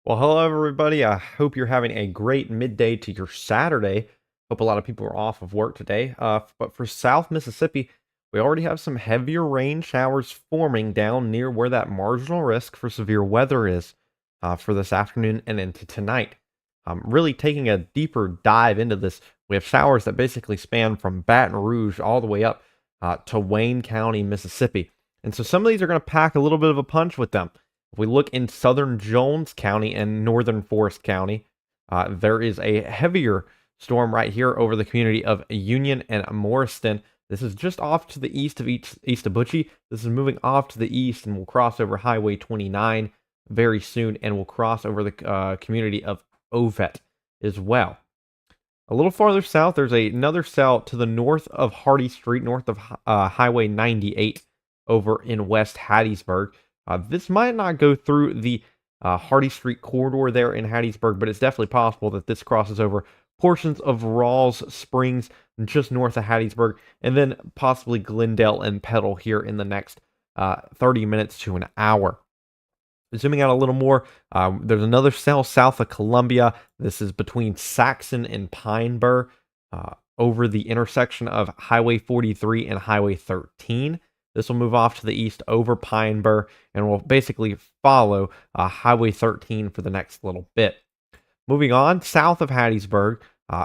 Well, hello everybody. I hope you're having a great midday to your Saturday. Hope a lot of people are off of work today. But for South Mississippi, we already have some heavier rain showers forming down near where that marginal risk for severe weather is for this afternoon and into tonight. Really taking a deeper dive into this, we have showers that basically span from Baton Rouge all the way up to Wayne County, Mississippi. And so some of these are going to pack a little bit of a punch with them. If we look in southern Jones County and northern Forest County, there is a heavier storm right here over the community of Union and Morriston. This is just off to the east of east of Butchie. This is moving off to the east and will cross over Highway 29 very soon and will cross over the community of Ovet as well. A little farther south, there's another cell to the north of Hardy Street, north of Highway 98 over in West Hattiesburg. This might not go through the Hardy Street corridor there in Hattiesburg, but it's definitely possible that this crosses over portions of Rawls Springs just north of Hattiesburg, and then possibly Glendale and Petal here in the next 30 minutes to an hour. Zooming out a little more, there's another cell south of Columbia. This is between Saxon and Pine Bur, over the intersection of Highway 43 and Highway 13. This will move off to the east over Pine Bur and will basically follow Highway 13 for the next little bit. Moving on, south of Hattiesburg,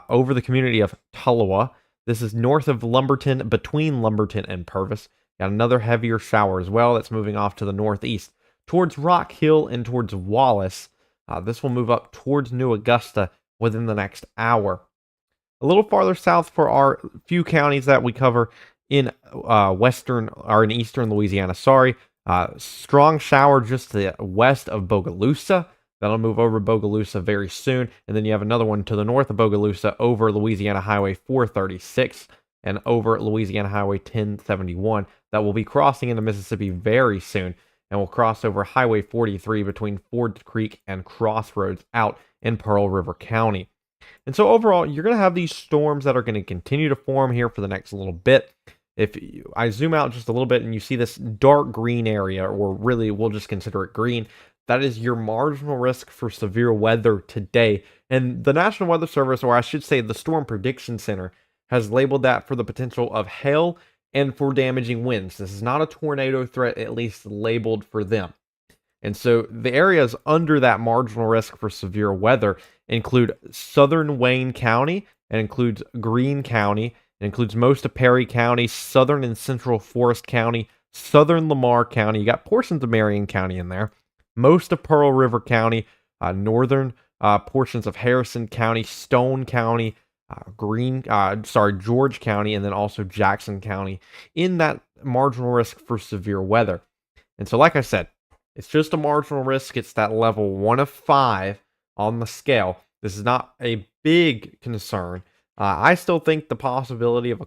over the community of Tullowa. This is north of Lumberton, between Lumberton and Purvis. Got another heavier shower as well that's moving off to the northeast towards Rock Hill and towards Wallace. This will move up towards New Augusta within the next hour. A little farther south for our few counties that we cover in western or in eastern Louisiana. Strong shower just to the west of Bogalusa. That'll move over Bogalusa very soon. And then you have another one to the north of Bogalusa over Louisiana Highway 436 and over Louisiana Highway 1071 that will be crossing into Mississippi very soon and will cross over Highway 43 between Ford Creek and Crossroads out in Pearl River County. And so overall, you're going to have these storms that are going to continue to form here for the next little bit. If I zoom out just a little bit and you see this dark green area, or really we'll just consider it green, that is your marginal risk for severe weather today. And the National Weather Service, or I should say the Storm Prediction Center, has labeled that for the potential of hail and for damaging winds. This is not a tornado threat, at least labeled for them. And so the areas under that marginal risk for severe weather include southern Wayne County, it includes Greene County, it includes most of Perry County, southern and central Forest County, southern Lamar County. You got portions of Marion County in there, most of Pearl River County, northern portions of Harrison County, Stone County, George County, and then also Jackson County in that marginal risk for severe weather. And so, like I said, it's just a marginal risk. It's that level 1 of 5 on the scale. This is not a big concern. I still think the possibility of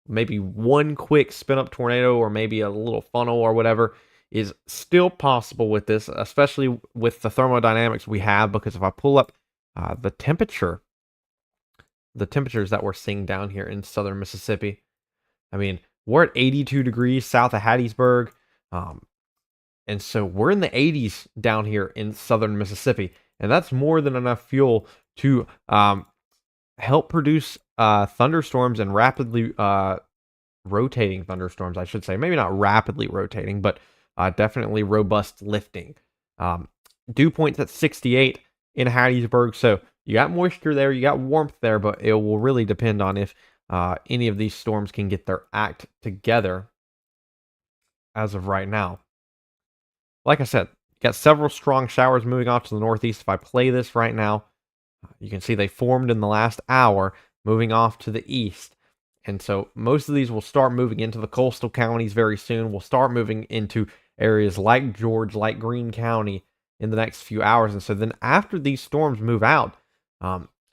maybe one quick spin up tornado or maybe a little funnel or whatever is still possible with this, especially with the thermodynamics we have. Because if I pull up the temperatures that we're seeing down here in southern Mississippi, I mean, we're at 82 degrees south of Hattiesburg. And so we're in the 80s down here in southern Mississippi. And that's more than enough fuel to help produce thunderstorms and rapidly rotating thunderstorms, I should say. Maybe not rapidly rotating, but definitely robust lifting. Dew point's at 68 in Hattiesburg. So you got moisture there, you got warmth there, but it will really depend on if any of these storms can get their act together as of right now. Like I said, got several strong showers moving off to the northeast. If I play this right now, you can see they formed in the last hour, moving off to the east. And so most of these will start moving into the coastal counties very soon. We'll start moving into areas like George, like Greene County in the next few hours. And so then after these storms move out,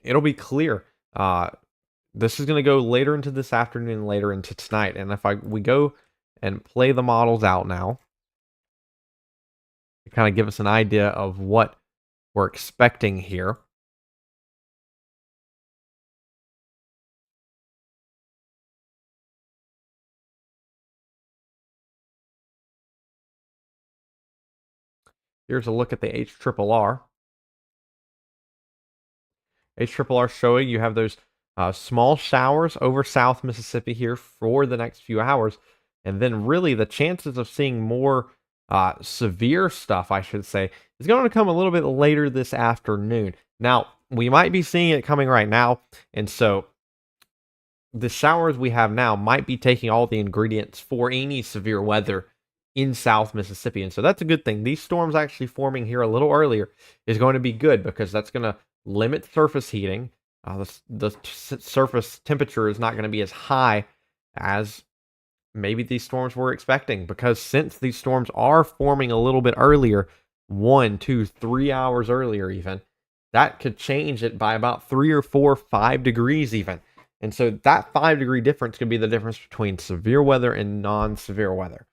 it'll be clear. This is going to go later into this afternoon and later into tonight. And if we go and play the models out now, to kind of give us an idea of what we're expecting here. Here's a look at the HRRR. HRRR showing you have those small showers over South Mississippi here for the next few hours. And then, really, the chances of seeing more severe stuff, I should say, is going to come a little bit later this afternoon. Now, we might be seeing it coming right now. And so, the showers we have now might be taking all the ingredients for any severe weather in South Mississippi. And so that's a good thing. These storms actually forming here a little earlier is going to be good because that's going to limit surface heating. The surface temperature is not going to be as high as maybe these storms were expecting, because since these storms are forming a little bit earlier, 1, 2, 3 hours earlier, even, that could change it by about 3 or 4, 5 degrees even. And so that 5 degree difference could be the difference between severe weather and non-severe weather.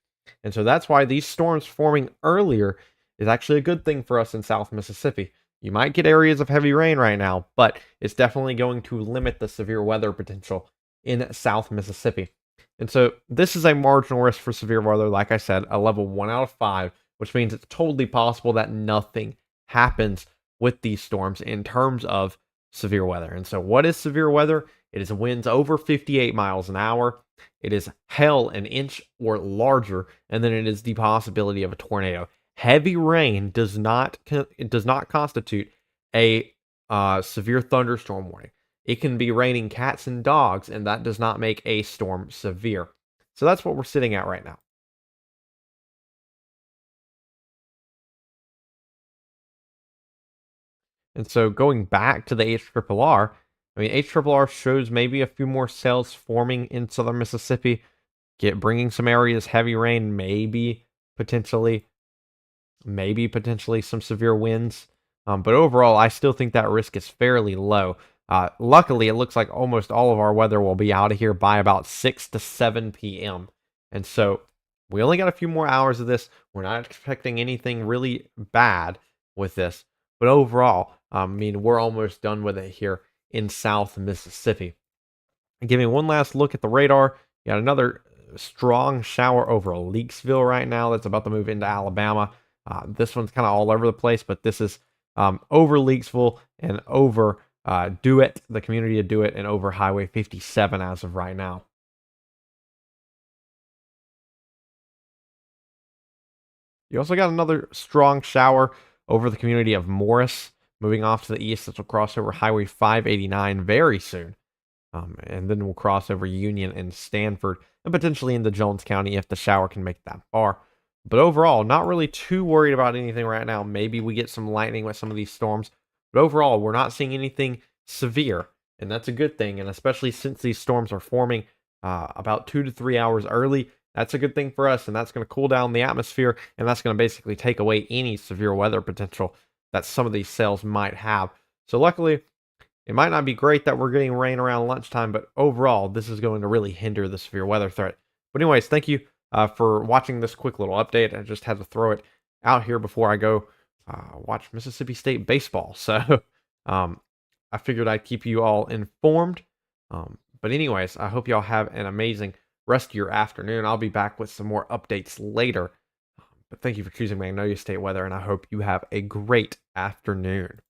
And so that's why these storms forming earlier is actually a good thing for us in South Mississippi. You might get areas of heavy rain right now, but it's definitely going to limit the severe weather potential in South Mississippi. And so this is a marginal risk for severe weather, like I said, a level 1 out of 5, which means it's totally possible that nothing happens with these storms in terms of severe weather. And so what is severe weather? It is winds over 58 miles an hour. It is hail an inch or larger, and then it is the possibility of a tornado. Heavy rain does not constitute a severe thunderstorm warning. It can be raining cats and dogs, and that does not make a storm severe. So that's what we're sitting at right now. And so going back to the HRRR, I mean, HRRR shows maybe a few more cells forming in southern Mississippi, bringing some areas heavy rain, potentially maybe potentially some severe winds. But overall, I still think that risk is fairly low. Luckily, it looks like almost all of our weather will be out of here by about 6 to 7 p.m. And so we only got a few more hours of this. We're not expecting anything really bad with this. But overall, I mean, we're almost done with it here in South Mississippi. Giving one last look at the radar, you got another strong shower over Leakesville right now that's about to move into Alabama. This one's kind of all over the place, but this is over Leakesville and over Dewitt, the community of Dewitt, and over Highway 57 as of right now. You also got another strong shower over the community of Morris, moving off to the east. This will cross over Highway 589 very soon. And then we'll cross over Union and Stanford, and potentially into Jones County if the shower can make it that far. But overall, not really too worried about anything right now. Maybe we get some lightning with some of these storms. But overall, we're not seeing anything severe, and that's a good thing. And especially since these storms are forming about 2 to 3 hours early, that's a good thing for us. And that's going to cool down the atmosphere, and that's going to basically take away any severe weather potential that some of these cells might have. So luckily, it might not be great that we're getting rain around lunchtime, but overall, this is going to really hinder the severe weather threat. But anyways, thank you for watching this quick little update. I just had to throw it out here before I go watch Mississippi State baseball. So I figured I'd keep you all informed. But anyways, I hope y'all have an amazing rest of your afternoon. I'll be back with some more updates later. But thank you for choosing Magnolia State Weather, and I hope you have a great afternoon.